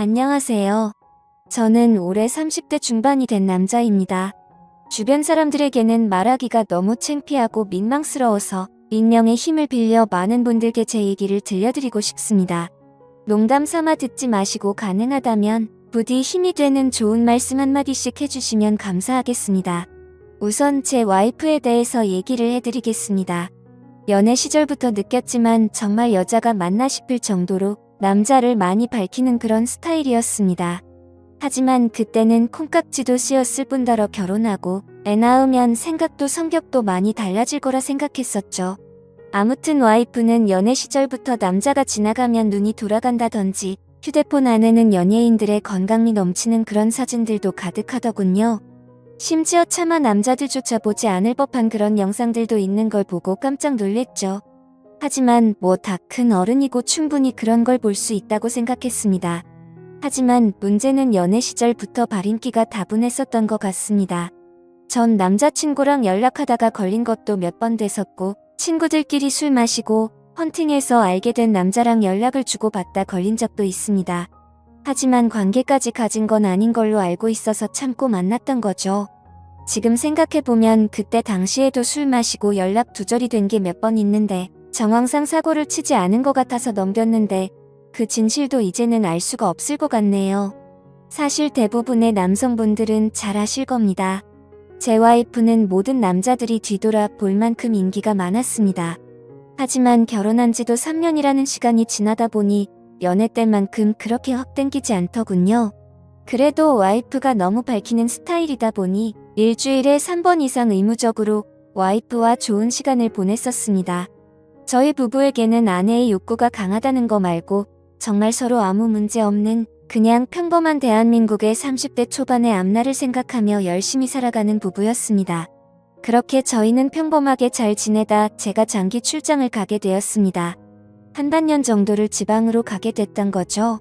안녕하세요. 저는 올해 30대 중반이 된 남자입니다. 주변 사람들에게는 말하기가 너무 창피하고 민망스러워서 익명의 힘을 빌려 많은 분들께 제 얘기를 들려드리고 싶습니다. 농담 삼아 듣지 마시고 가능하다면 부디 힘이 되는 좋은 말씀 한마디씩 해주시면 감사하겠습니다. 우선 제 와이프에 대해서 얘기를 해드리겠습니다. 연애 시절부터 느꼈지만 정말 여자가 맞나 싶을 정도로 남자를 많이 밝히는 그런 스타일이었습니다. 하지만 그때는 콩깍지도 씌었을 뿐더러 결혼하고 애 낳으면 생각도 성격도 많이 달라질 거라 생각했었죠. 아무튼 와이프는 연애 시절부터 남자가 지나가면 눈이 돌아간다던지 휴대폰 안에는 연예인들의 건강미 넘치는 그런 사진들도 가득하더군요. 심지어 차마 남자들조차 보지 않을 법한 그런 영상들도 있는 걸 보고 깜짝 놀랬죠. 하지만 뭐 다 큰 어른이고 충분히 그런 걸 볼 수 있다고 생각했습니다. 하지만 문제는 연애 시절부터 발인기가 다분했었던 것 같습니다. 전 남자친구랑 연락하다가 걸린 것도 몇 번 됐었고 친구들끼리 술 마시고 헌팅해서 알게 된 남자랑 연락을 주고받다 걸린 적도 있습니다. 하지만 관계까지 가진 건 아닌 걸로 알고 있어서 참고 만났던 거죠. 지금 생각해보면 그때 당시에도 술 마시고 연락 두절이 된 게 몇 번 있는데 정황상 사고를 치지 않은 것 같아서 넘겼는데 그 진실도 이제는 알 수가 없을 것 같네요. 사실 대부분의 남성분들은 잘 아실 겁니다. 제 와이프는 모든 남자들이 뒤돌아 볼 만큼 인기가 많았습니다. 하지만 결혼한 지도 3년이라는 시간이 지나다 보니 연애 때만큼 그렇게 확 땡기지 않더군요. 그래도 와이프가 너무 밝히는 스타일이다 보니 일주일에 3번 이상 의무적으로 와이프와 좋은 시간을 보냈었습니다. 저희 부부에게는 아내의 욕구가 강하다는 거 말고 정말 서로 아무 문제 없는 그냥 평범한 대한민국의 30대 초반의 앞날을 생각하며 열심히 살아가는 부부였습니다. 그렇게 저희는 평범하게 잘 지내다 제가 장기 출장을 가게 되었습니다. 한 반년 정도를 지방으로 가게 됐던 거죠.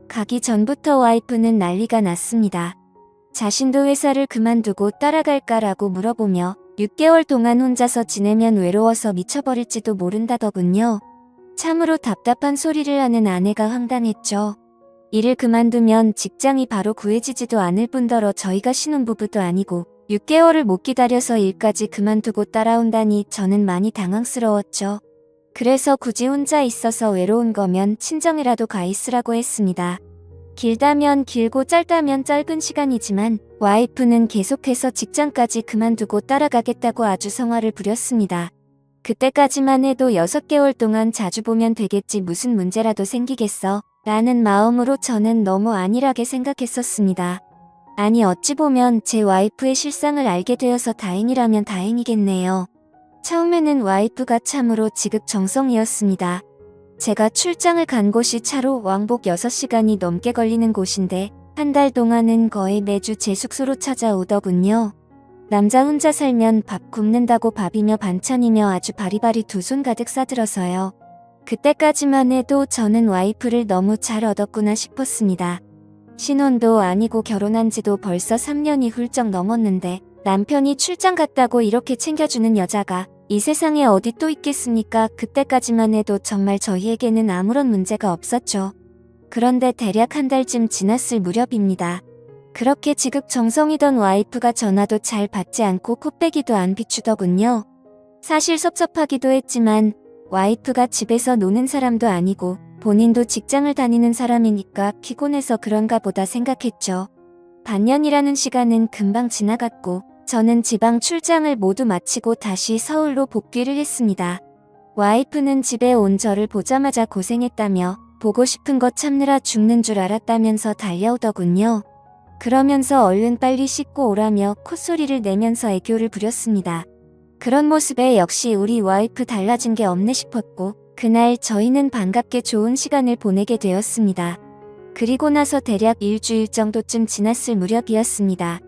가기 전부터 와이프는 난리가 났습니다. 자신도 회사를 그만두고 따라갈까라고 물어보며 6개월 동안 혼자서 지내면 외로워서 미쳐버릴지도 모른다더군요. 참으로 답답한 소리를 하는 아내가 황당했죠. 일을 그만두면 직장이 바로 구해지지도 않을 뿐더러 저희가 신혼부부도 아니고 6개월을 못 기다려서 일까지 그만두고 따라온다니 저는 많이 당황스러웠죠. 그래서 굳이 혼자 있어서 외로운 거면 친정이라도 가 있으라고 했습니다. 길다면 길고 짧다면 짧은 시간이지만 와이프는 계속해서 직장까지 그만두고 따라가겠다고 아주 성화를 부렸습니다. 그때까지만 해도 6개월 동안 자주 보면 되겠지 무슨 문제라도 생기겠어 라는 마음으로 저는 너무 안일하게 생각했었습니다. 아니 어찌 보면 제 와이프의 실상을 알게 되어서 다행이라면 다행이겠네요. 처음에는 와이프가 참으로 지극정성이었습니다. 제가 출장을 간 곳이 차로 왕복 6시간이 넘게 걸리는 곳인데 한 달 동안은 거의 매주 제 숙소로 찾아오더군요. 남자 혼자 살면 밥 굶는다고 밥이며 반찬이며 아주 바리바리 두 손 가득 싸들어서요. 그때까지만 해도 저는 와이프를 너무 잘 얻었구나 싶었습니다. 신혼도 아니고 결혼한 지도 벌써 3년이 훌쩍 넘었는데 남편이 출장 갔다고 이렇게 챙겨주는 여자가 이 세상에 어디 또 있겠습니까? 그때까지만 해도 정말 저희에게는 아무런 문제가 없었죠. 그런데 대략 한 달쯤 지났을 무렵입니다. 그렇게 지극정성이던 와이프가 전화도 잘 받지 않고 코빼기도 안 비추더군요. 사실 섭섭하기도 했지만 와이프가 집에서 노는 사람도 아니고 본인도 직장을 다니는 사람이니까 피곤해서 그런가 보다 생각했죠. 반년이라는 시간은 금방 지나갔고 저는 지방 출장을 모두 마치고 다시 서울로 복귀를 했습니다. 와이프는 집에 온 저를 보자마자 고생했다며 보고 싶은 거 참느라 죽는 줄 알았다면서 달려오더군요. 그러면서 얼른 빨리 씻고 오라며 콧소리를 내면서 애교를 부렸습니다. 그런 모습에 역시 우리 와이프 달라진 게 없네 싶었고 그날 저희는 반갑게 좋은 시간을 보내게 되었습니다. 그리고 나서 대략 일주일 정도쯤 지났을 무렵이었습니다.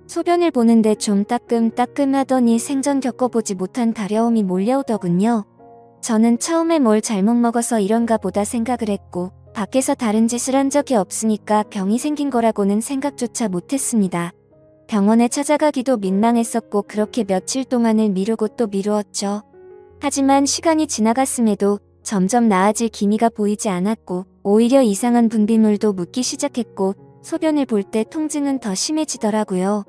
소변을 보는데 좀 따끔따끔하더니 생전 겪어보지 못한 가려움이 몰려오더군요. 저는 처음에 뭘 잘못 먹어서 이런가 보다 생각을 했고 밖에서 다른 짓을 한 적이 없으니까 병이 생긴 거라고는 생각조차 못했습니다. 병원에 찾아가기도 민망했었고 그렇게 며칠 동안을 미루고 또 미루었죠. 하지만 시간이 지나갔음에도 점점 나아질 기미가 보이지 않았고 오히려 이상한 분비물도 묻기 시작했고 소변을 볼 때 통증은 더 심해지더라고요.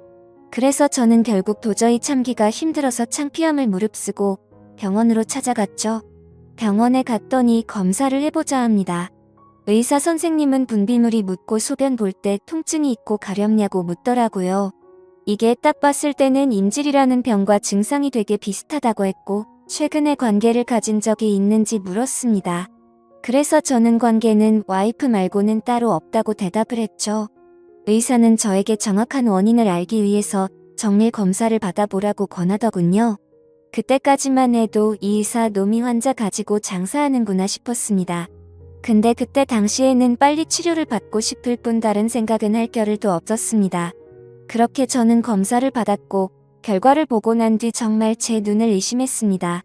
그래서 저는 결국 도저히 참기가 힘들어서 창피함을 무릅쓰고 병원으로 찾아갔죠. 병원에 갔더니 검사를 해보자 합니다. 의사 선생님은 분비물이 묻고 소변 볼 때 통증이 있고 가렵냐고 묻더라고요. 이게 딱 봤을 때는 임질이라는 병과 증상이 되게 비슷하다고 했고 최근에 관계를 가진 적이 있는지 물었습니다. 그래서 저는 관계는 와이프 말고는 따로 없다고 대답을 했죠. 의사는 저에게 정확한 원인을 알기 위해서 정밀 검사를 받아보라고 권하더군요. 그때까지만 해도 이 의사 노미 환자 가지고 장사하는구나 싶었습니다. 근데 그때 당시에는 빨리 치료를 받고 싶을 뿐 다른 생각은 할 겨를도 없었습니다. 그렇게 저는 검사를 받았고 결과를 보고 난 뒤 정말 제 눈을 의심했습니다.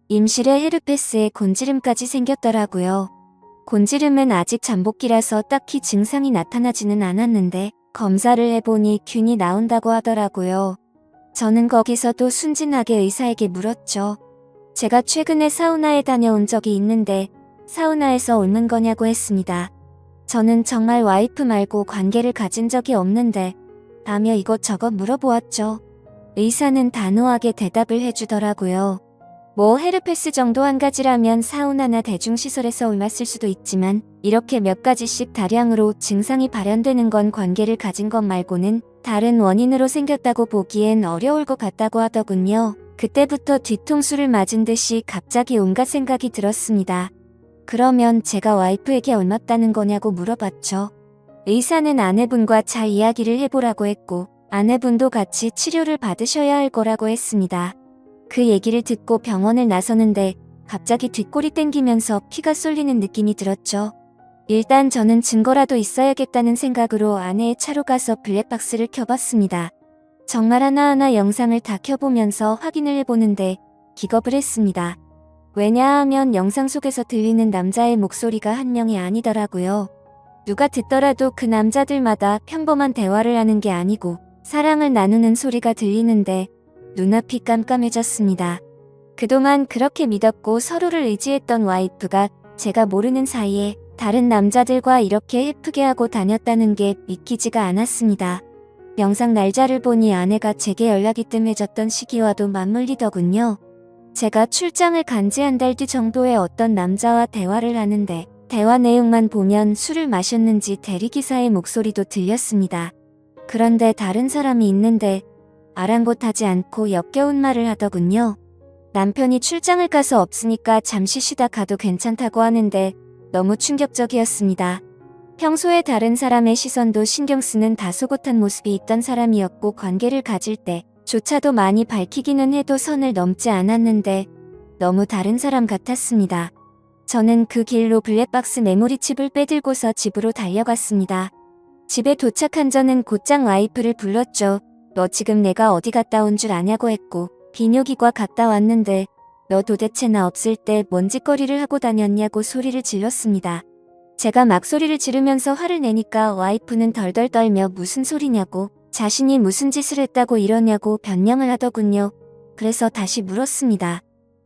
임실에 헤르페스에 곤지름까지 생겼더라고요. 곤지름은 아직 잠복기라서 딱히 증상이 나타나지는 않았는데 검사를 해보니 균이 나온다고 하더라고요. 저는 거기서도 순진하게 의사에게 물었죠. 제가 최근에 사우나에 다녀온 적이 있는데 사우나에서 옮은 거냐고 했습니다. 저는 정말 와이프 말고 관계를 가진 적이 없는데 라며 이것저것 물어보았죠. 의사는 단호하게 대답을 해주더라고요. 뭐 헤르페스 정도 한 가지라면 사우나나 대중시설에서 옮았을 수도 있지만 이렇게 몇 가지씩 다량으로 증상이 발현되는 건 관계를 가진 것 말고는 다른 원인으로 생겼다고 보기엔 어려울 것 같다고 하더군요. 그때부터 뒤통수를 맞은 듯이 갑자기 온갖 생각이 들었습니다. 그러면 제가 와이프에게 옮았다는 거냐고 물어봤죠. 의사는 아내분과 잘 이야기를 해보라고 했고 아내분도 같이 치료를 받으셔야 할 거라고 했습니다. 그 얘기를 듣고 병원을 나서는데 갑자기 뒷골이 땡기면서 피가 쏠리는 느낌이 들었죠. 일단 저는 증거라도 있어야겠다는 생각으로 아내의 차로 가서 블랙박스를 켜봤습니다. 정말 하나하나 영상을 다 켜보면서 확인을 해보는데 기겁을 했습니다. 왜냐하면 영상 속에서 들리는 남자의 목소리가 한 명이 아니더라고요. 누가 듣더라도 그 남자들마다 평범한 대화를 하는 게 아니고 사랑을 나누는 소리가 들리는데 눈앞이 깜깜해졌습니다. 그동안 그렇게 믿었고 서로를 의지했던 와이프가 제가 모르는 사이에 다른 남자들과 이렇게 예쁘게 하고 다녔다는 게 믿기지가 않았습니다. 영상 날짜를 보니 아내가 제게 연락이 뜸해졌던 시기와도 맞물리더군요. 제가 출장을 간 지 한 달 뒤 정도에 어떤 남자와 대화를 하는데 대화 내용만 보면 술을 마셨는지 대리기사의 목소리도 들렸습니다. 그런데 다른 사람이 있는데 아랑곳하지 않고 역겨운 말을 하더군요. 남편이 출장을 가서 없으니까 잠시 쉬다 가도 괜찮다고 하는데 너무 충격적이었습니다. 평소에 다른 사람의 시선도 신경 쓰는 다소곳한 모습이 있던 사람이었고 관계를 가질 때조차도 많이 밝히기는 해도 선을 넘지 않았는데 너무 다른 사람 같았습니다. 저는 그 길로 블랙박스 메모리칩을 빼들고서 집으로 달려갔습니다. 집에 도착한 저는 곧장 와이프를 불렀죠. 너 지금 내가 어디 갔다 온 줄 아냐고 했고 비뇨기과 갔다 왔는데 너 도대체 나 없을 때 뭔 짓거리를 하고 다녔냐고 소리를 질렀습니다. 제가 막 소리를 지르면서 화를 내니까 와이프는 덜덜 떨며 무슨 소리냐고 자신이 무슨 짓을 했다고 이러냐고 변명을 하더군요. 그래서 다시 물었습니다.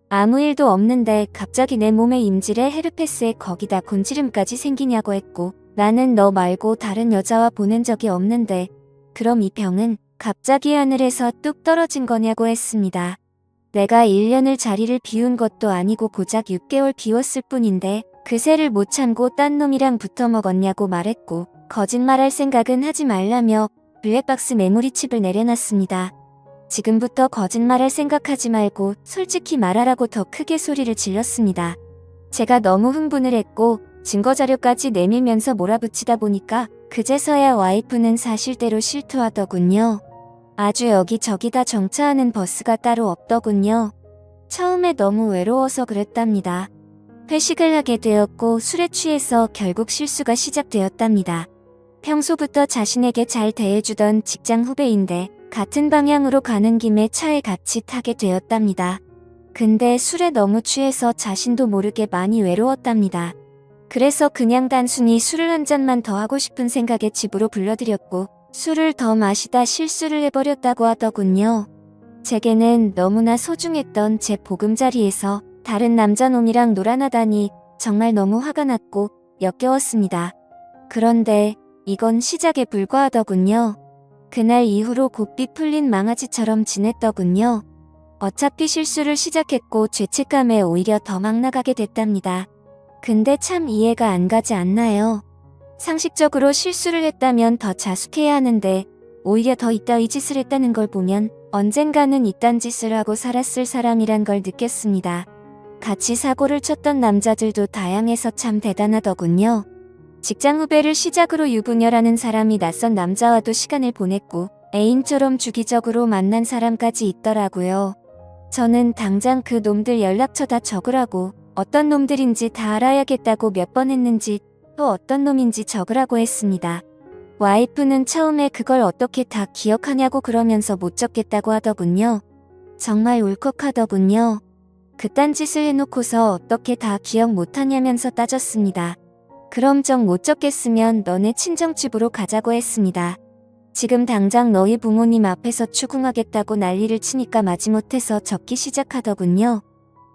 아무 일도 없는데 갑자기 내 몸에 임질에 헤르페스에 거기다 곤지름까지 생기냐고 했고 나는 너 말고 다른 여자와 보낸 적이 없는데 그럼 이 병은 갑자기 하늘에서 뚝 떨어진 거냐고 했습니다. 내가 1년을 자리를 비운 것도 아니고 고작 6개월 비웠을 뿐인데 그 새를 못 참고 딴 놈이랑 붙어 먹었냐고 말했고 거짓말할 생각은 하지 말라며 블랙박스 메모리칩을 내려놨습니다. 지금부터 거짓말할 생각하지 말고 솔직히 말하라고 더 크게 소리를 질렀습니다. 제가 너무 흥분을 했고 증거자료까지 내밀면서 몰아붙이다 보니까 그제서야 와이프는 사실대로 실토하더군요. 아주 여기저기 다 정차하는 버스가 따로 없더군요. 처음에 너무 외로워서 그랬답니다. 회식을 하게 되었고 술에 취해서 결국 실수가 시작되었답니다. 평소부터 자신에게 잘 대해주던 직장 후배인데 같은 방향으로 가는 김에 차에 같이 타게 되었답니다. 근데 술에 너무 취해서 자신도 모르게 많이 외로웠답니다. 그래서 그냥 단순히 술을 한 잔만 더 하고 싶은 생각에 집으로 불러들였고 술을 더 마시다 실수를 해버렸다고 하더군요. 제게는 너무나 소중했던 제 보금자리에서 다른 남자놈이랑 놀아나다니 정말 너무 화가 났고 역겨웠습니다. 그런데 이건 시작에 불과하더군요. 그날 이후로 곱비 풀린 망아지처럼 지냈더군요. 어차피 실수를 시작했고 죄책감에 오히려 더 막 나가게 됐답니다. 근데 참 이해가 안 가지 않나요? 상식적으로 실수를 했다면 더 자숙해야 하는데 오히려 더 이따위 짓을 했다는 걸 보면 언젠가는 이딴 짓을 하고 살았을 사람이란 걸 느꼈습니다. 같이 사고를 쳤던 남자들도 다양해서 참 대단하더군요. 직장 후배를 시작으로 유부녀라는 사람이 낯선 남자와도 시간을 보냈고 애인처럼 주기적으로 만난 사람까지 있더라고요. 저는 당장 그 놈들 연락처 다 적으라고, 어떤 놈들인지 다 알아야겠다고 몇 번 했는지, 또 어떤 놈인지 적으라고 했습니다. 와이프는 처음에 그걸 어떻게 다 기억하냐고 그러면서 못 적겠다고 하더군요. 정말 울컥하더군요. 그딴 짓을 해놓고서 어떻게 다 기억 못하냐면서 따졌습니다. 그럼 정 못 적겠으면 너네 친정집으로 가자고 했습니다. 지금 당장 너희 부모님 앞에서 추궁하겠다고 난리를 치니까 마지못해서 적기 시작하더군요.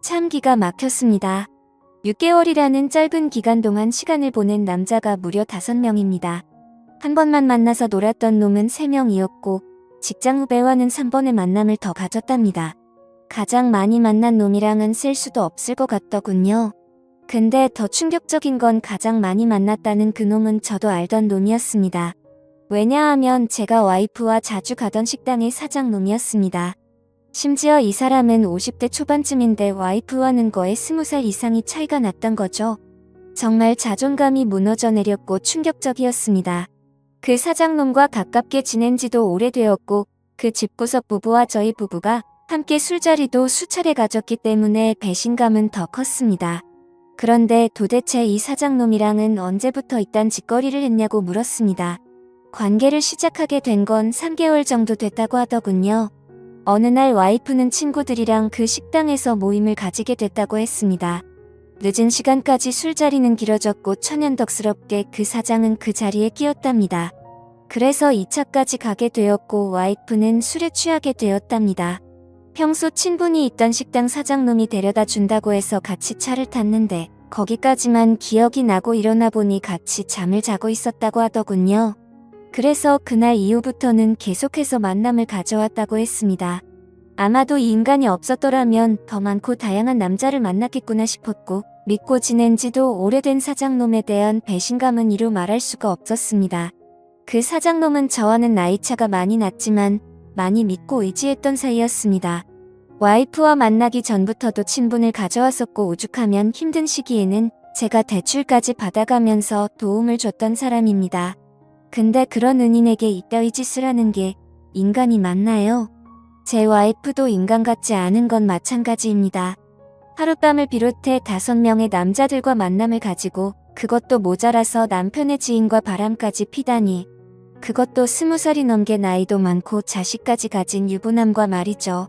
참 기가 막혔습니다. 6개월이라는 짧은 기간 동안 시간을 보낸 남자가 무려 5명입니다. 한 번만 만나서 놀았던 놈은 3명이었고 직장 후배와는 3번의 만남을 더 가졌답니다. 가장 많이 만난 놈이랑은 셀 수도 없을 것 같더군요. 근데 더 충격적인 건 가장 많이 만났다는 그 놈은 저도 알던 놈이었습니다. 왜냐하면 제가 와이프와 자주 가던 식당의 사장놈이었습니다. 심지어 이 사람은 50대 초반쯤인데 와이프와는 거의 20살 이상이 차이가 났던 거죠. 정말 자존감이 무너져 내렸고 충격적이었습니다. 그 사장놈과 가깝게 지낸 지도 오래되었고 그 집구석 부부와 저희 부부가 함께 술자리도 수차례 가졌기 때문에 배신감은 더 컸습니다. 그런데 도대체 이 사장놈이랑은 언제부터 이딴 짓거리를 했냐고 물었습니다. 관계를 시작하게 된 건 3개월 정도 됐다고 하더군요. 어느 날 와이프는 친구들이랑 그 식당에서 모임을 가지게 됐다고 했습니다. 늦은 시간까지 술자리는 길어졌고 천연덕스럽게 그 사장은 그 자리에 끼었답니다. 그래서 2차까지 가게 되었고 와이프는 술에 취하게 되었답니다. 평소 친분이 있던 식당 사장놈이 데려다 준다고 해서 같이 차를 탔는데 거기까지만 기억이 나고 일어나 보니 같이 잠을 자고 있었다고 하더군요. 그래서 그날 이후부터는 계속해서 만남을 가져왔다고 했습니다. 아마도 이 인간이 없었더라면 더 많고 다양한 남자를 만났겠구나 싶었고 믿고 지낸 지도 오래된 사장놈에 대한 배신감은 이루 말할 수가 없었습니다. 그 사장놈은 저와는 나이차가 많이 났지만 많이 믿고 의지했던 사이였습니다. 와이프와 만나기 전부터도 친분을 가져왔었고 오죽하면 힘든 시기에는 제가 대출까지 받아가면서 도움을 줬던 사람입니다. 근데 그런 은인에게 이따위 짓을 하는 게 인간이 맞나요? 제 와이프도 인간 같지 않은 건 마찬가지입니다. 하룻밤을 비롯해 5명의 남자들과 만남을 가지고 그것도 모자라서 남편의 지인과 바람까지 피다니. 그것도 20살이 넘게 나이도 많고 자식까지 가진 유부남과 말이죠.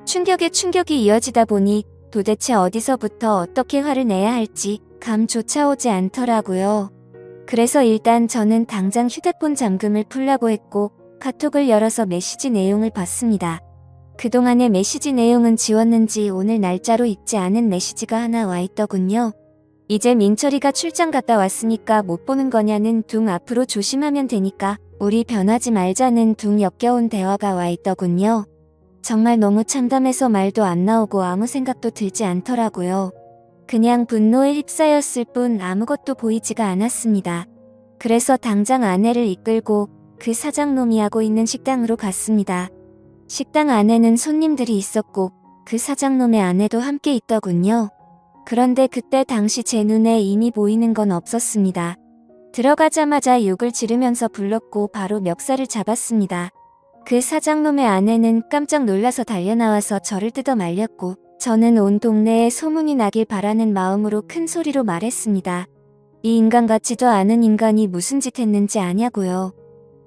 충격에 충격이 이어지다 보니 도대체 어디서부터 어떻게 화를 내야 할지 감조차 오지 않더라고요. 그래서 일단 저는 당장 휴대폰 잠금을 풀라고 했고 카톡을 열어서 메시지 내용을 봤습니다. 그동안의 메시지 내용은 지웠는지 오늘 날짜로 읽지 않은 메시지가 하나 와 있더군요. 이제 민철이가 출장 갔다 왔으니까 못 보는 거냐는 둥 앞으로 조심하면 되니까 우리 변하지 말자는 둥 역겨운 대화가 와 있더군요. 정말 너무 참담해서 말도 안 나오고 아무 생각도 들지 않더라고요. 그냥 분노에 휩싸였을 뿐 아무것도 보이지가 않았습니다. 그래서 당장 아내를 이끌고 그 사장놈이 하고 있는 식당으로 갔습니다. 식당 안에는 손님들이 있었고 그 사장놈의 아내도 함께 있더군요. 그런데 그때 당시 제 눈에 이미 보이는 건 없었습니다. 들어가자마자 욕을 지르면서 불렀고 바로 멱살을 잡았습니다. 그 사장놈의 아내는 깜짝 놀라서 달려나와서 저를 뜯어 말렸고 저는 온 동네에 소문이 나길 바라는 마음으로 큰 소리로 말했습니다. 이 인간 같지도 않은 인간이 무슨 짓 했는지 아냐고요.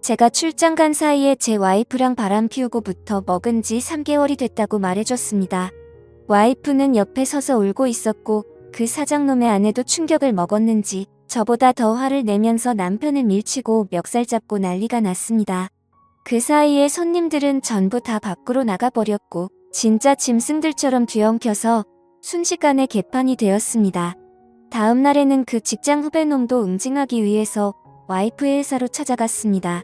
제가 출장 간 사이에 제 와이프랑 바람 피우고부터 먹은 지 3개월이 됐다고 말해줬습니다. 와이프는 옆에 서서 울고 있었고 그 사장놈의 아내도 충격을 먹었는지 저보다 더 화를 내면서 남편을 밀치고 멱살 잡고 난리가 났습니다. 그 사이에 손님들은 전부 다 밖으로 나가버렸고 진짜 짐승들처럼 뒤엉켜서 순식간에 개판이 되었습니다. 다음 날에는 그 직장 후배놈도 응징하기 위해서 와이프의 회사로 찾아갔습니다.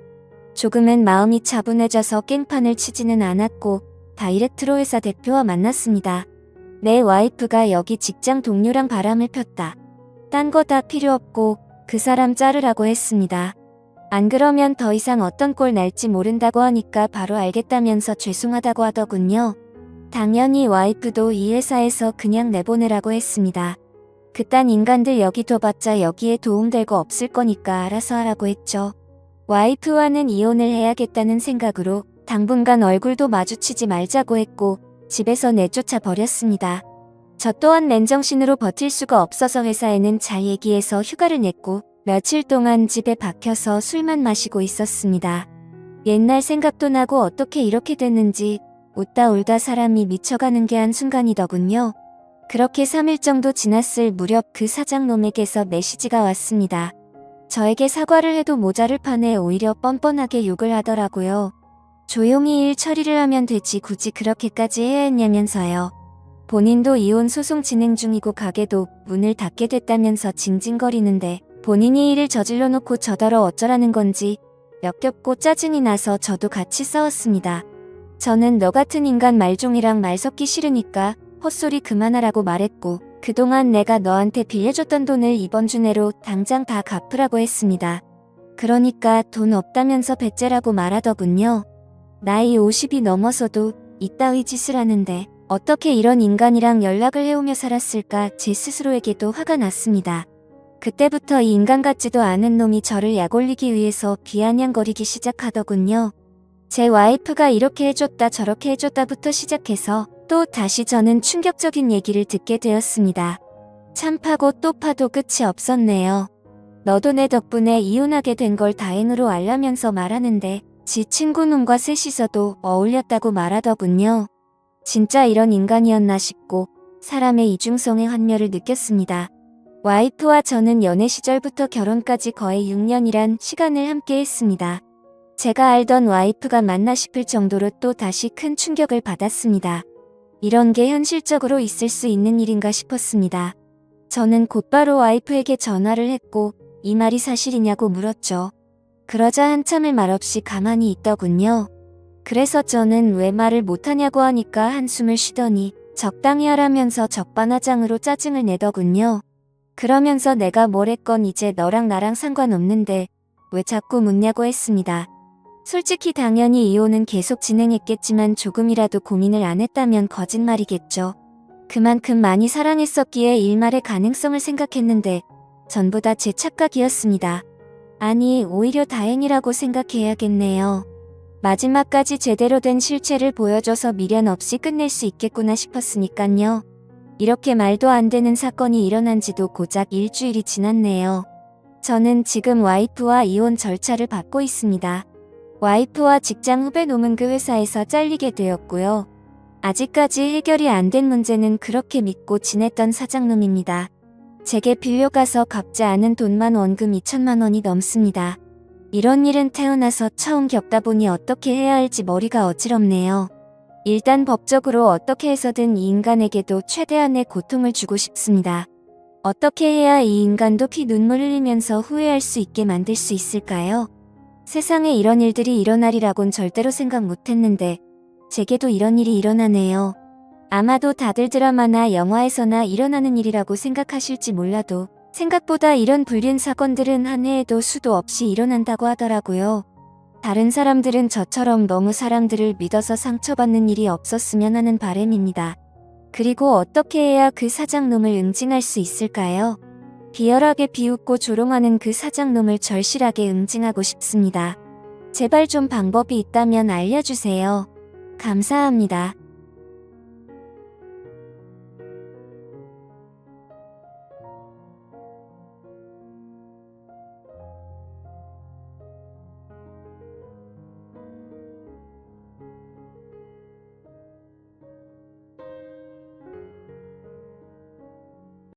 조금은 마음이 차분해져서 깽판을 치지는 않았고 다이렉트로 회사 대표와 만났습니다. 내 와이프가 여기 직장 동료랑 바람을 폈다. 딴 거 다 필요 없고 그 사람 자르라고 했습니다. 안 그러면 더 이상 어떤 꼴 날지 모른다고 하니까 바로 알겠다면서 죄송하다고 하더군요. 당연히 와이프도 이 회사에서 그냥 내보내라고 했습니다. 그딴 인간들 여기 둬봤자 여기에 도움될 거 없을 거니까 알아서 하라고 했죠. 와이프와는 이혼을 해야겠다는 생각으로 당분간 얼굴도 마주치지 말자고 했고 집에서 내쫓아 버렸습니다. 저 또한 맨정신으로 버틸 수가 없어서 회사에는 잘 얘기해서 휴가를 냈고 며칠 동안 집에 박혀서 술만 마시고 있었습니다. 옛날 생각도 나고 어떻게 이렇게 됐는지 웃다 울다 사람이 미쳐가는 게 한순간이더군요. 그렇게 3일 정도 지났을 무렵 그 사장놈에게서 메시지가 왔습니다. 저에게 사과를 해도 모자를 파네 오히려 뻔뻔하게 욕을 하더라고요. 조용히 일 처리를 하면 되지 굳이 그렇게까지 해야 했냐면서요. 본인도 이혼 소송 진행 중이고 가게도 문을 닫게 됐다면서 징징거리는데 본인이 일을 저질러 놓고 저더러 어쩌라는 건지 역겹고 짜증이 나서 저도 같이 싸웠습니다. 저는 너 같은 인간 말종이랑 말 섞기 싫으니까 헛소리 그만하라고 말했고 그동안 내가 너한테 빌려줬던 돈을 이번 주 내로 당장 다 갚으라고 했습니다. 그러니까 돈 없다면서 배째라고 말하더군요. 나이 50이 넘어서도 이따위 짓을 하는데 어떻게 이런 인간이랑 연락을 해오며 살았을까 제 스스로에게도 화가 났습니다. 그때부터 이 인간 같지도 않은 놈이 저를 약올리기 위해서 비아냥거리기 시작하더군요. 제 와이프가 이렇게 해줬다 저렇게 해줬다부터 시작해서 또 다시 저는 충격적인 얘기를 듣게 되었습니다. 참 파고 또 파도 끝이 없었네요. 너도 내 덕분에 이혼하게 된 걸 다행으로 알라면서 말하는데 지 친구놈과 셋이서도 어울렸다고 말하더군요. 진짜 이런 인간이었나 싶고 사람의 이중성의 환멸을 느꼈습니다. 와이프와 저는 연애 시절부터 결혼까지 거의 6년이란 시간을 함께 했습니다. 제가 알던 와이프가 맞나 싶을 정도로 또 다시 큰 충격을 받았습니다. 이런 게 현실적으로 있을 수 있는 일인가 싶었습니다. 저는 곧바로 와이프에게 전화를 했고 이 말이 사실이냐고 물었죠. 그러자 한참을 말없이 가만히 있더군요. 그래서 저는 왜 말을 못하냐고 하니까 한숨을 쉬더니 적당히 하라면서 적반하장으로 짜증을 내더군요. 그러면서 내가 뭘 했건 이제 너랑 나랑 상관없는데 왜 자꾸 묻냐고 했습니다. 솔직히 당연히 이혼은 계속 진행했겠지만 조금이라도 고민을 안 했다면 거짓말이겠죠. 그만큼 많이 사랑했었기에 일말의 가능성을 생각했는데 전부 다 제 착각이었습니다. 아니 오히려 다행이라고 생각해야겠네요. 마지막까지 제대로 된 실체를 보여줘서 미련 없이 끝낼 수 있겠구나 싶었으니깐요. 이렇게 말도 안 되는 사건이 일어난 지도 고작 일주일이 지났네요. 저는 지금 와이프와 이혼 절차를 밟고 있습니다. 와이프와 직장 후배 놈은 그 회사에서 잘리게 되었고요. 아직까지 해결이 안 된 문제는 그렇게 믿고 지냈던 사장놈입니다. 제게 빌려가서 갚지 않은 돈만 원금 2천만 원이 넘습니다. 이런 일은 태어나서 처음 겪다 보니 어떻게 해야 할지 머리가 어지럽네요. 일단 법적으로 어떻게 해서든 이 인간에게도 최대한의 고통을 주고 싶습니다. 어떻게 해야 이 인간도 피 눈물 흘리면서 후회할 수 있게 만들 수 있을까요? 세상에 이런 일들이 일어나리라곤 절대로 생각 못했는데 제게도 이런 일이 일어나네요. 아마도 다들 드라마나 영화에서나 일어나는 일이라고 생각하실지 몰라도 생각보다 이런 불륜 사건들은 한 해에도 수도 없이 일어난다고 하더라고요. 다른 사람들은 저처럼 너무 사람들을 믿어서 상처받는 일이 없었으면 하는 바람입니다. 그리고 어떻게 해야 그 사장놈을 응징할 수 있을까요? 비열하게 비웃고 조롱하는 그 사장놈을 절실하게 응징하고 싶습니다. 제발 좀 방법이 있다면 알려주세요. 감사합니다.